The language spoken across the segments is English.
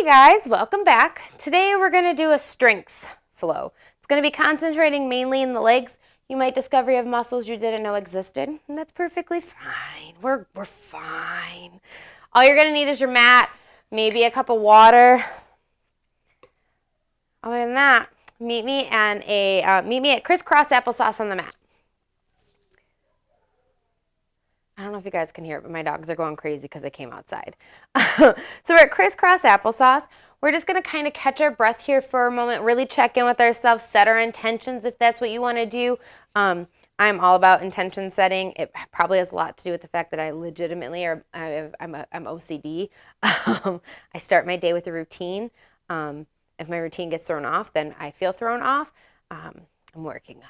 Hey guys, welcome back. Today we're going to do a strength flow. It's going to be concentrating mainly in the legs. You might discover you have muscles you didn't know existed, and that's perfectly fine. We're fine. All you're going to need is your mat, maybe a cup of water. Other than that, meet me at crisscross applesauce on the mat. I don't know if you guys can hear it, but my dogs are going crazy because I came outside. So we're at crisscross applesauce. We're just going to kind of catch our breath here for a moment, really check in with ourselves, set our intentions if that's what you want to do. I'm all about intention setting. It probably has a lot to do with the fact that I legitimately I'm OCD. I start my day with a routine. If my routine gets thrown off, then I feel thrown off. I'm working on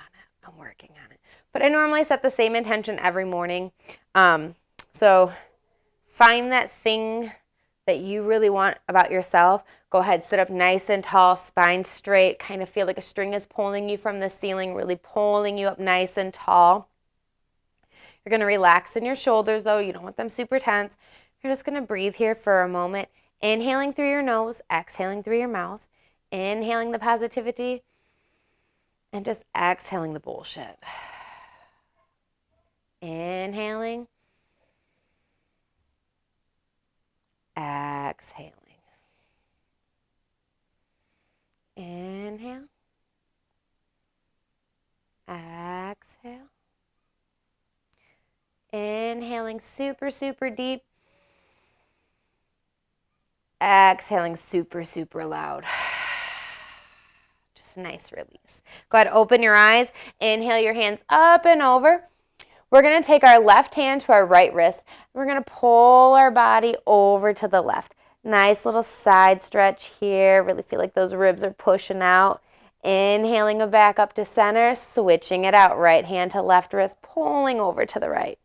it. But I normally set the same intention every morning. So find that thing that you really want about yourself. Go ahead, sit up nice and tall, spine straight, kind of feel like a string is pulling you from the ceiling, really pulling you up nice and tall. You're going to relax in your shoulders though. You don't want them super tense. You're just going to breathe here for a moment. Inhaling through your nose, exhaling through your mouth. Inhaling the positivity and just exhaling the bullshit. Inhaling. Exhaling. Inhale. Exhale. Inhaling super, super deep. Exhaling super, super loud. Just a nice release. Go ahead, open your eyes. Inhale your hands up and over. We're going to take our left hand to our right wrist. We're going to pull our body over to the left. Nice little side stretch here. Really feel like those ribs are pushing out. Inhaling it back up to center, switching it out. Right hand to left wrist, pulling over to the right.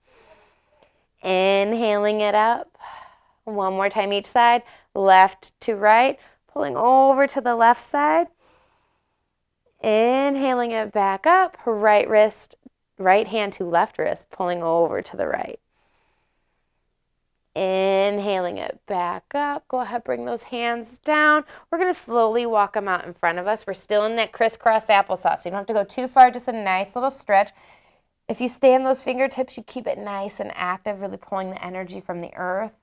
Inhaling it up. One more time each side. Left to right, pulling over to the left side. Inhaling it back up. Right wrist, right hand to left wrist, pulling over to the right. Inhaling it back up. Go ahead, bring those hands down. We're going to slowly walk them out in front of us. We're still in that crisscross applesauce. You don't have to go too far, just a nice little stretch. If you stay on those fingertips, you keep it nice and active, really pulling the energy from the earth.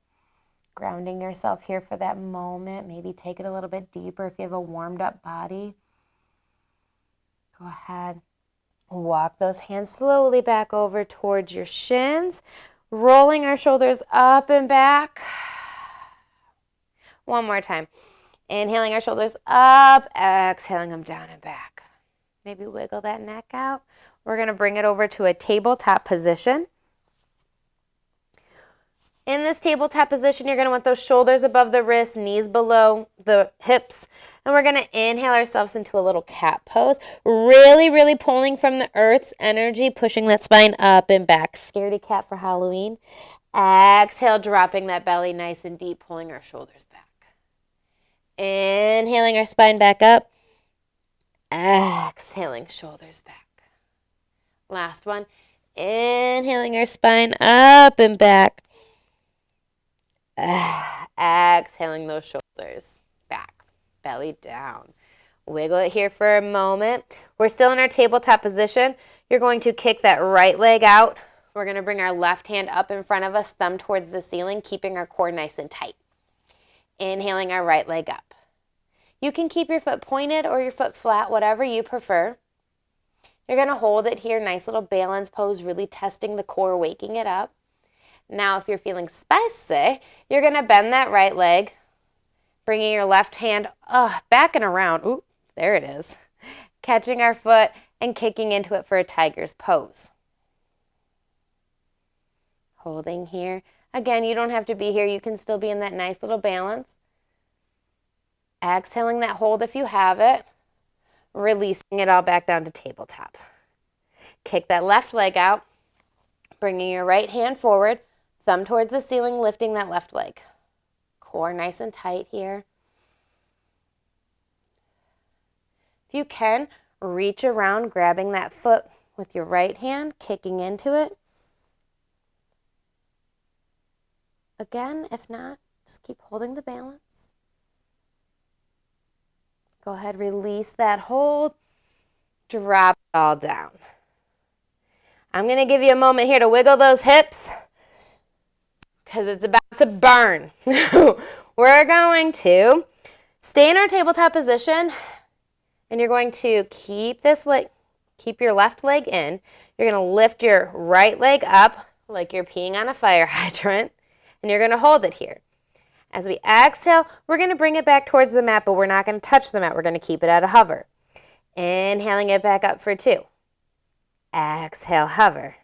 Grounding yourself here for that moment. Maybe take it a little bit deeper if you have a warmed up body. Go ahead. Walk those hands slowly back over towards your shins. Rolling our shoulders up and back. One more time. Inhaling our shoulders up. Exhaling them down and back. Maybe wiggle that neck out. We're going to bring it over to a tabletop position. In this tabletop position, you're going to want those shoulders above the wrists, knees below the hips. And we're going to inhale ourselves into a little cat pose. Really, really pulling from the earth's energy, pushing that spine up and back. Scaredy cat for Halloween. Exhale, dropping that belly nice and deep, pulling our shoulders back. Inhaling our spine back up. Exhaling, shoulders back. Last one. Inhaling our spine up and back. Exhaling those shoulders back, belly down. Wiggle it here for a moment. We're still in our tabletop position. You're going to kick that right leg out. We're going to bring our left hand up in front of us, thumb towards the ceiling, keeping our core nice and tight. Inhaling our right leg up. You can keep your foot pointed or your foot flat, whatever you prefer. You're going to hold it here, nice little balance pose, really testing the core, waking it up. Now, if you're feeling spicy, you're going to bend that right leg, bringing your left hand back and around. Ooh, there it is. Catching our foot and kicking into it for a tiger's pose. Holding here. Again, you don't have to be here. You can still be in that nice little balance. Exhaling that hold if you have it. Releasing it all back down to tabletop. Kick that left leg out, bringing your right hand forward. Thumb towards the ceiling, lifting that left leg. Core nice and tight here. If you can, reach around, grabbing that foot with your right hand, kicking into it. Again, if not, just keep holding the balance. Go ahead, release that hold. Drop it all down. I'm going to give you a moment here to wiggle those hips because it's about to burn. We're going to stay in our tabletop position, and you're going to keep your left leg in. You're going to lift your right leg up like you're peeing on a fire hydrant, and you're going to hold it here. As we exhale, we're going to bring it back towards the mat, but we're not going to touch the mat. We're going to keep it at a hover. Inhaling it back up for 2. Exhale, hover.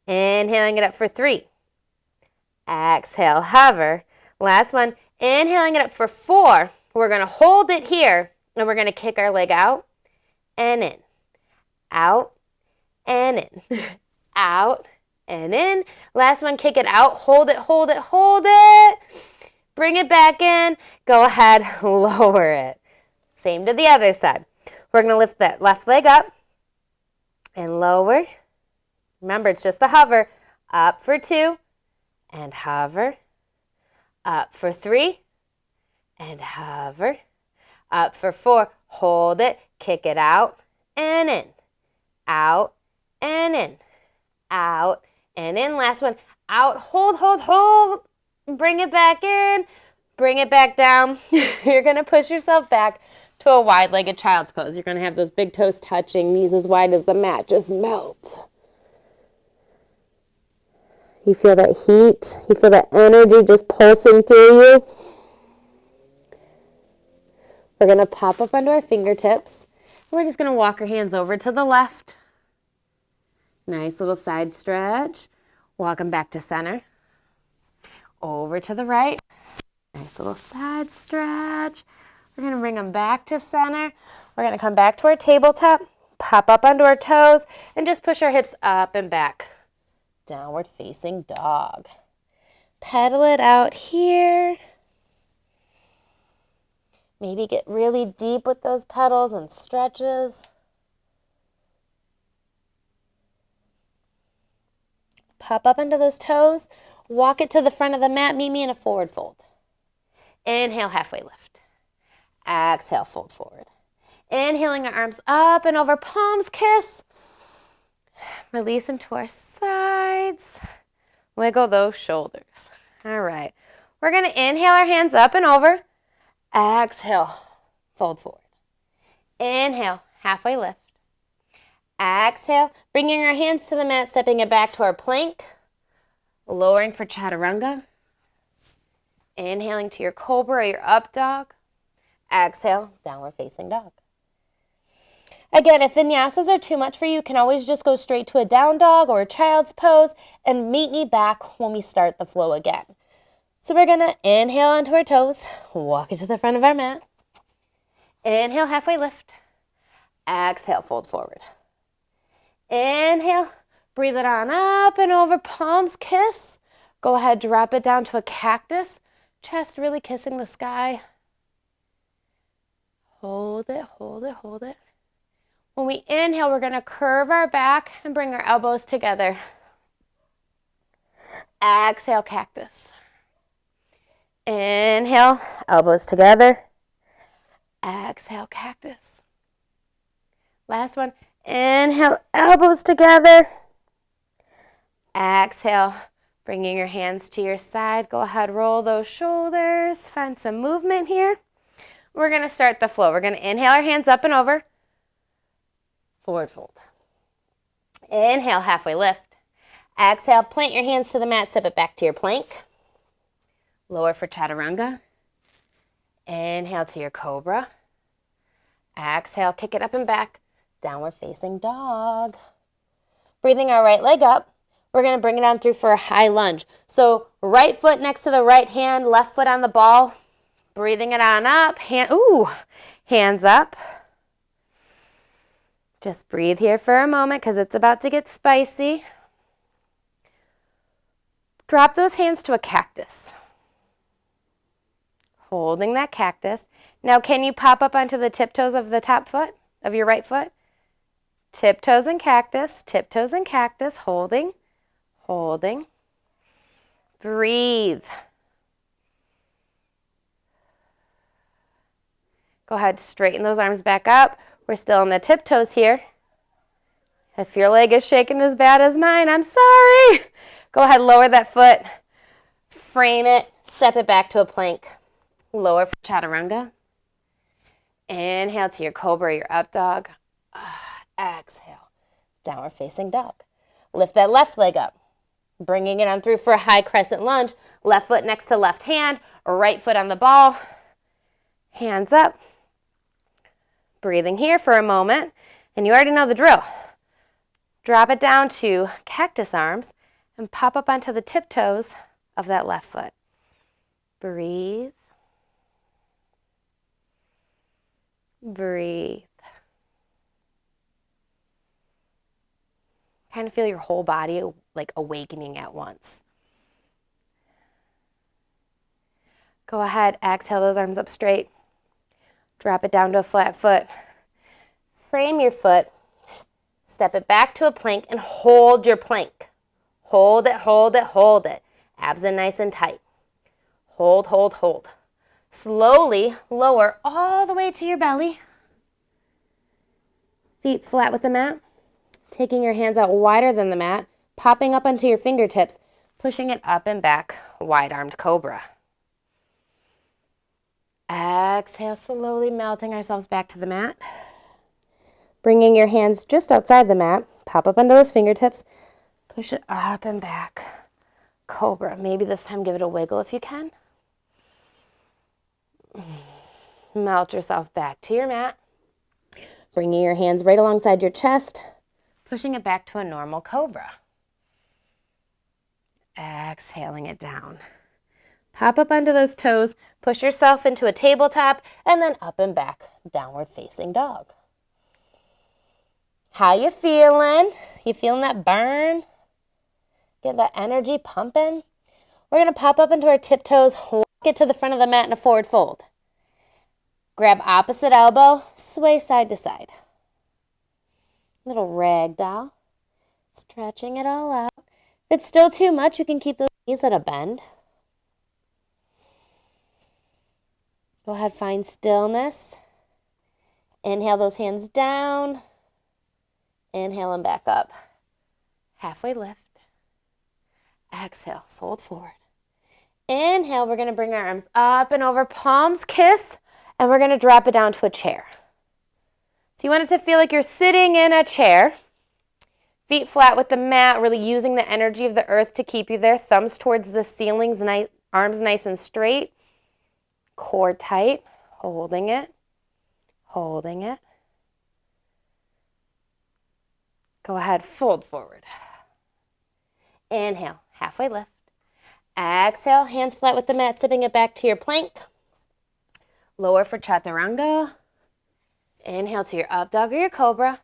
Inhaling it up for 3. Exhale, hover. Last one. Inhaling it up for 4. We're going to hold it here, and we're going to kick our leg out and in. Out and in. Out and in. Last one, kick it out. Hold it, hold it, hold it. Bring it back in. Go ahead, lower it. Same to the other side. We're going to lift that left leg up and lower. Remember, it's just a hover. Up for 2 and hover. Up for 3 and hover. Up for 4. Hold it. Kick it out and in. Out and in. Out and in. Last one. Out. Hold, hold, hold. Bring it back in. Bring it back down. You're going to push yourself back to a wide-legged child's pose. You're going to have those big toes touching, knees as wide as the mat. Just melt. You feel that heat. You feel that energy just pulsing through you. We're going to pop up onto our fingertips. We're just going to walk our hands over to the left. Nice little side stretch. Walk them back to center. Over to the right. Nice little side stretch. We're going to bring them back to center. We're going to come back to our tabletop, pop up onto our toes, and just push our hips up and back. Downward facing dog. Pedal it out here. Maybe get really deep with those pedals and stretches. Pop up into those toes. Walk it to the front of the mat. Meet me in a forward fold. Inhale, halfway lift. Exhale, fold forward. Inhaling our arms up and over, palms kiss. Release them to our sides. Wiggle those shoulders. All right. We're going to inhale our hands up and over. Exhale, fold forward. Inhale, halfway lift. Exhale, bringing our hands to the mat, stepping it back to our plank. Lowering for chaturanga. Inhaling to your cobra or your up dog. Exhale, downward facing dog. Again, if vinyasas are too much for you, you can always just go straight to a down dog or a child's pose and meet me back when we start the flow again. So we're going to inhale onto our toes, walk it to the front of our mat. Inhale, halfway lift. Exhale, fold forward. Inhale, breathe it on up and over, palms kiss. Go ahead, drop it down to a cactus, chest really kissing the sky. Hold it, hold it, hold it. When we inhale, we're going to curve our back and bring our elbows together. Exhale, cactus. Inhale, elbows together. Exhale, cactus. Last one. Inhale, elbows together. Exhale, bringing your hands to your side. Go ahead, roll those shoulders. Find some movement here. We're going to start the flow. We're going to inhale our hands up and over. Forward fold. Inhale, halfway lift. Exhale, plant your hands to the mat, step it back to your plank. Lower for chaturanga. Inhale to your cobra. Exhale, kick it up and back. Downward facing dog. Breathing our right leg up. We're going to bring it on through for a high lunge. So right foot next to the right hand, left foot on the ball. Breathing it on up. Hands up. Just breathe here for a moment because it's about to get spicy. Drop those hands to a cactus. Holding that cactus. Now can you pop up onto the tiptoes of the top foot, of your right foot? Tiptoes and cactus, holding, holding. Breathe. Go ahead, straighten those arms back up. We're still in the tiptoes here. If your leg is shaking as bad as mine, I'm sorry. Go ahead, lower that foot. Frame it, step it back to a plank. Lower for chaturanga. Inhale to your cobra, your up dog. Exhale, downward facing dog. Lift that left leg up. Bringing it on through for a high crescent lunge. Left foot next to left hand, right foot on the ball. Hands up. Breathing here for a moment. And you already know the drill. Drop it down to cactus arms and pop up onto the tiptoes of that left foot. Breathe. Breathe. Kind of feel your whole body like awakening at once. Go ahead, exhale those arms up straight. Drop it down to a flat foot. Frame your foot. Step it back to a plank and hold your plank. Hold it, hold it, hold it. Abs in nice and tight. Hold, hold, hold. Slowly lower all the way to your belly. Feet flat with the mat. Taking your hands out wider than the mat. Popping up onto your fingertips. Pushing it up and back. Wide-armed cobra. Exhale, slowly melting ourselves back to the mat. Bringing your hands just outside the mat. Pop up onto those fingertips. Push it up and back. Cobra. Maybe this time give it a wiggle if you can. Melt yourself back to your mat. Bringing your hands right alongside your chest. Pushing it back to a normal cobra. Exhaling it down. Pop up onto those toes. Push yourself into a tabletop and then up and back. Downward facing dog. How you feeling? You feeling that burn? Get that energy pumping? We're going to pop up into our tiptoes, walk it to the front of the mat in a forward fold. Grab opposite elbow, sway side to side. Little ragdoll. Stretching it all out. If it's still too much, you can keep those knees at a bend. Go ahead, find stillness. Inhale those hands down. Inhale and back up. Halfway lift. Exhale, fold forward. Inhale, we're going to bring our arms up and over, palms kiss, and we're going to drop it down to a chair. So you want it to feel like you're sitting in a chair. Feet flat with the mat, really using the energy of the earth to keep you there. Thumbs towards the ceilings, arms nice and straight. Core tight, holding it, holding it. Go ahead, fold forward. Inhale, halfway lift. Exhale, hands flat with the mat, stepping it back to your plank. Lower for chaturanga. Inhale to your up dog or your cobra.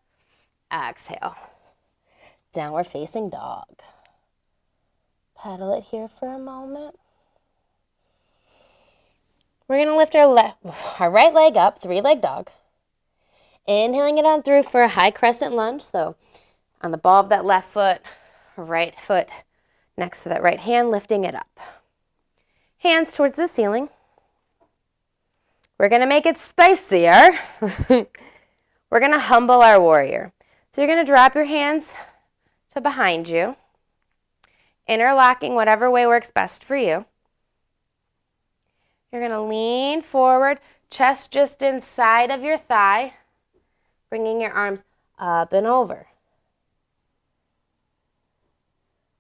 Exhale. Downward facing dog. Pedal it here for a moment. We're going to lift our right leg up, three-leg dog. Inhaling it on through for a high crescent lunge. So on the ball of that left foot, right foot next to that right hand, lifting it up. Hands towards the ceiling. We're going to make it spicier. We're going to humble our warrior. So you're going to drop your hands to behind you, interlocking whatever way works best for you. You're going to lean forward, chest just inside of your thigh, bringing your arms up and over.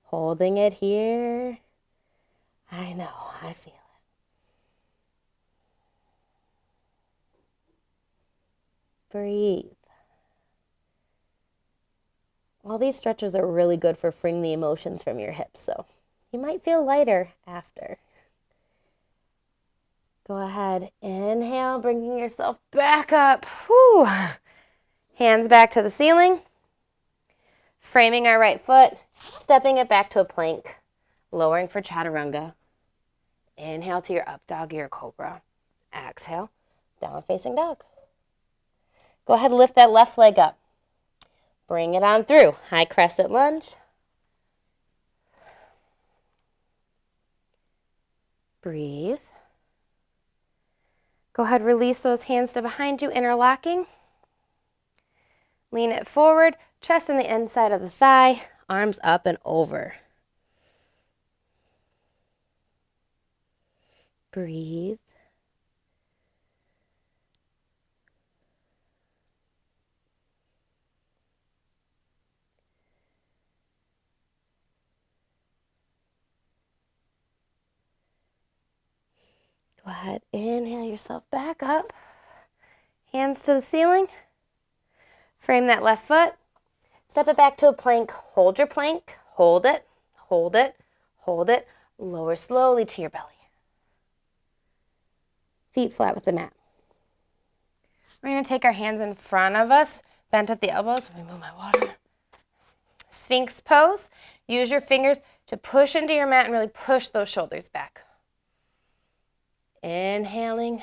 Holding it here. I know, I feel it. Breathe. All these stretches are really good for freeing the emotions from your hips, so you might feel lighter after. Go ahead, inhale, bringing yourself back up. Whew. Hands back to the ceiling. Framing our right foot, stepping it back to a plank, lowering for chaturanga. Inhale to your up dog, your cobra. Exhale, downward facing dog. Go ahead, lift that left leg up. Bring it on through. High crescent lunge. Breathe. Go ahead, release those hands to behind you, interlocking. Lean it forward, chest on the inside of the thigh, arms up and over. Breathe. Go ahead, inhale yourself back up. Hands to the ceiling. Frame that left foot. Step it back to a plank. Hold your plank. Hold it, hold it, hold it. Lower slowly to your belly. Feet flat with the mat. We're going to take our hands in front of us, bent at the elbows. Let me move my water. Sphinx pose. Use your fingers to push into your mat and really push those shoulders back. Inhaling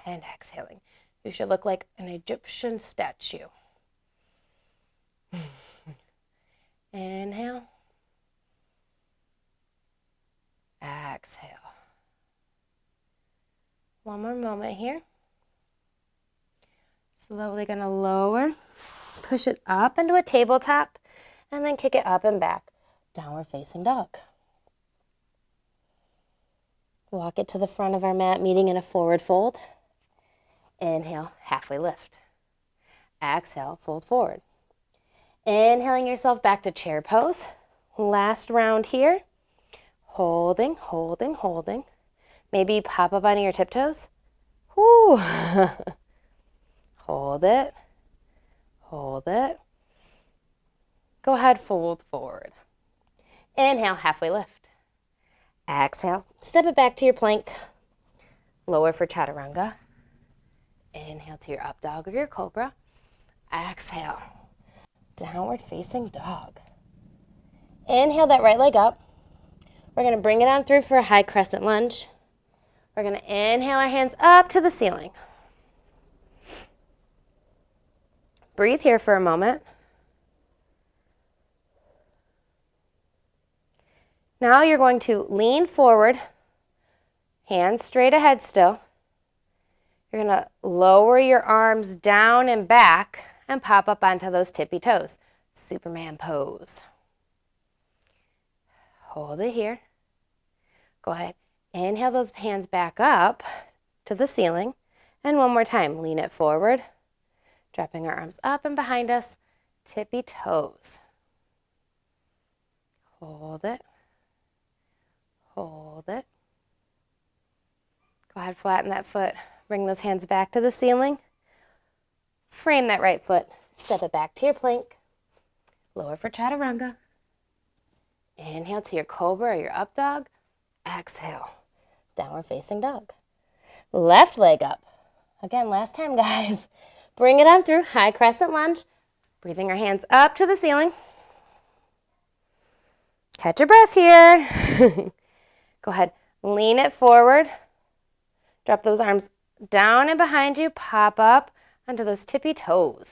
and exhaling. You should look like an Egyptian statue. Inhale. Exhale. One more moment here. Slowly going to lower, push it up into a tabletop, and then kick it up and back. Downward facing dog. Walk it to the front of our mat, meeting in a forward fold. Inhale, halfway lift. Exhale, fold forward. Inhaling yourself back to chair pose. Last round here. Holding, holding, holding. Maybe pop up onto your tiptoes. Whoo. Hold it. Hold it. Go ahead, fold forward. Inhale, halfway lift. Exhale, step it back to your plank. Lower for chaturanga. Inhale to your up dog or your cobra. Exhale, downward facing dog. Inhale that right leg up. We're going to bring it on through for a high crescent lunge. We're going to inhale our hands up to the ceiling. Breathe here for a moment. Now you're going to lean forward, hands straight ahead still. You're going to lower your arms down and back and pop up onto those tippy toes. Superman pose. Hold it here. Go ahead. Inhale those hands back up to the ceiling. And one more time, lean it forward. Dropping our arms up and behind us. Tippy toes. Hold it. Hold it. Go ahead, flatten that foot. Bring those hands back to the ceiling. Frame that right foot. Step it back to your plank. Lower for chaturanga. Inhale to your cobra or your up dog. Exhale. Downward facing dog. Left leg up. Again, last time, guys. Bring it on through. High crescent lunge. Breathing our hands up to the ceiling. Catch your breath here. Go ahead, lean it forward. Drop those arms down and behind you. Pop up onto those tippy toes.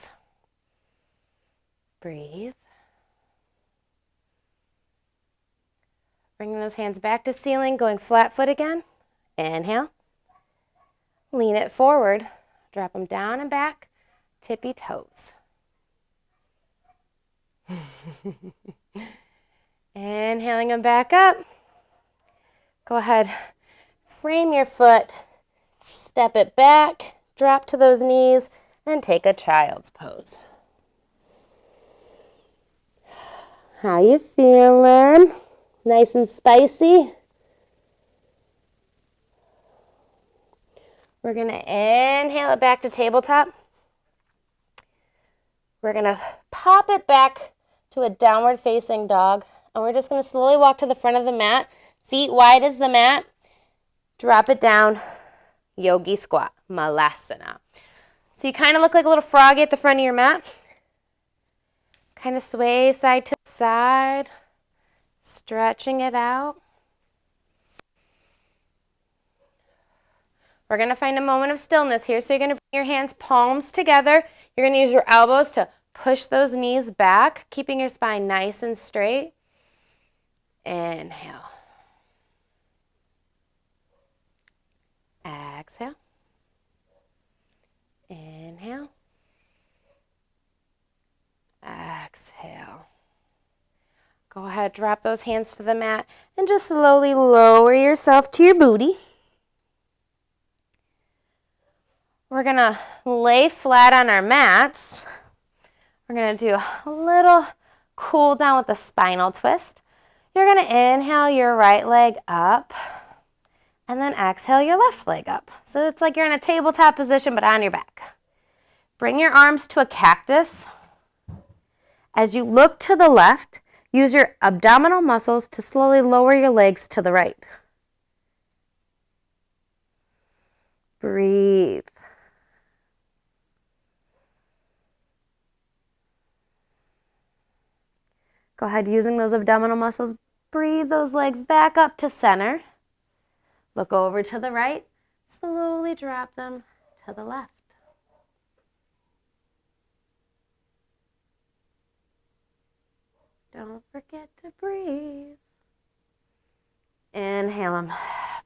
Breathe. Bringing those hands back to ceiling, going flat foot again. Inhale. Lean it forward. Drop them down and back. Tippy toes. Inhaling them back up. Go ahead, frame your foot, step it back, drop to those knees, and take a child's pose. How you feeling? Nice and spicy? We're going to inhale it back to tabletop. We're going to pop it back to a downward facing dog, and we're just going to slowly walk to the front of the mat. Feet wide as the mat. Drop it down. Yogi squat. Malasana. So you kind of look like a little froggy at the front of your mat. Kind of sway side to side. Stretching it out. We're going to find a moment of stillness here. So you're going to bring your hands palms together. You're going to use your elbows to push those knees back, keeping your spine nice and straight. Inhale. Exhale. Go ahead, drop those hands to the mat and just slowly lower yourself to your booty. We're gonna lay flat on our mats. We're gonna do a little cool down with the spinal twist. You're gonna inhale your right leg up and then exhale your left leg up. So it's like you're in a tabletop position but on your back. Bring your arms to a cactus. As you look to the left, use your abdominal muscles to slowly lower your legs to the right. Breathe. Go ahead, using those abdominal muscles, breathe those legs back up to center. Look over to the right, slowly drop them to the left. Don't forget to breathe. Inhale them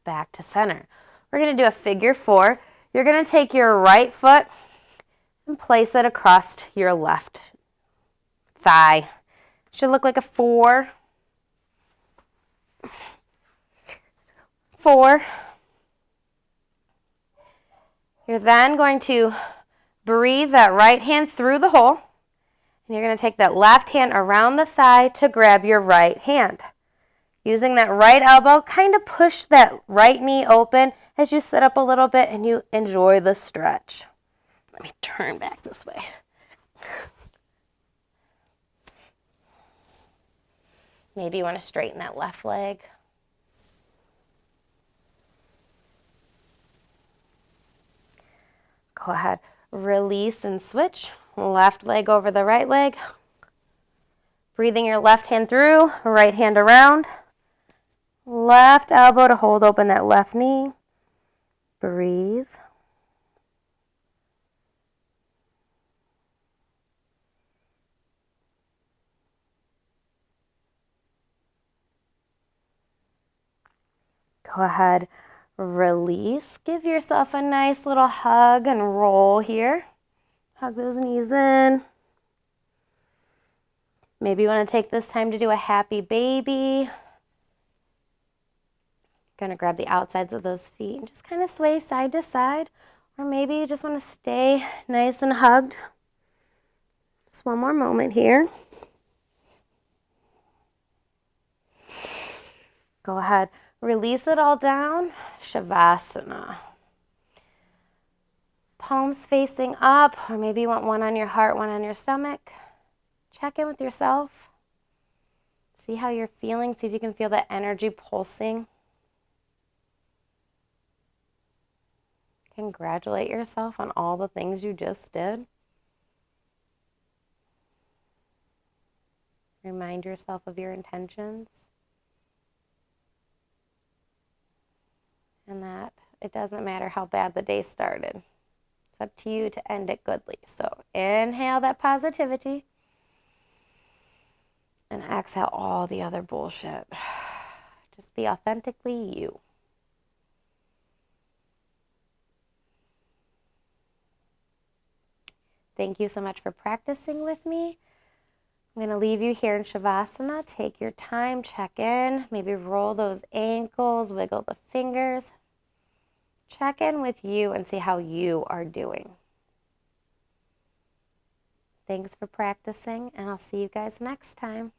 back to center. We're going to do a figure four. You're going to take your right foot and place it across your left thigh. Should look like a 4. 4. You're then going to breathe that right hand through the hole. And you're going to take that left hand around the thigh to grab your right hand. Using that right elbow, kind of push that right knee open as you sit up a little bit and you enjoy the stretch. Let me turn back this way. Maybe you want to straighten that left leg. Go ahead, release and switch. Left leg over the right leg. Breathing your left hand through, right hand around. Left elbow to hold open that left knee. Breathe. Go ahead, release. Give yourself a nice little hug and roll here. Hug those knees in. Maybe you want to take this time to do a happy baby. Going to grab the outsides of those feet and just kind of sway side to side. Or maybe you just want to stay nice and hugged. Just one more moment here. Go ahead, release it all down. Shavasana. Palms facing up, or maybe you want one on your heart, one on your stomach. Check in with yourself. See how you're feeling. See if you can feel that energy pulsing. Congratulate yourself on all the things you just did. Remind yourself of your intentions. And that it doesn't matter how bad the day started. It's up to you to end it goodly. So inhale that positivity. And exhale all the other bullshit. Just be authentically you. Thank you so much for practicing with me. I'm going to leave you here in Shavasana. Take your time, check in, maybe roll those ankles, wiggle the fingers. Check in with you and see how you are doing. Thanks for practicing, and I'll see you guys next time.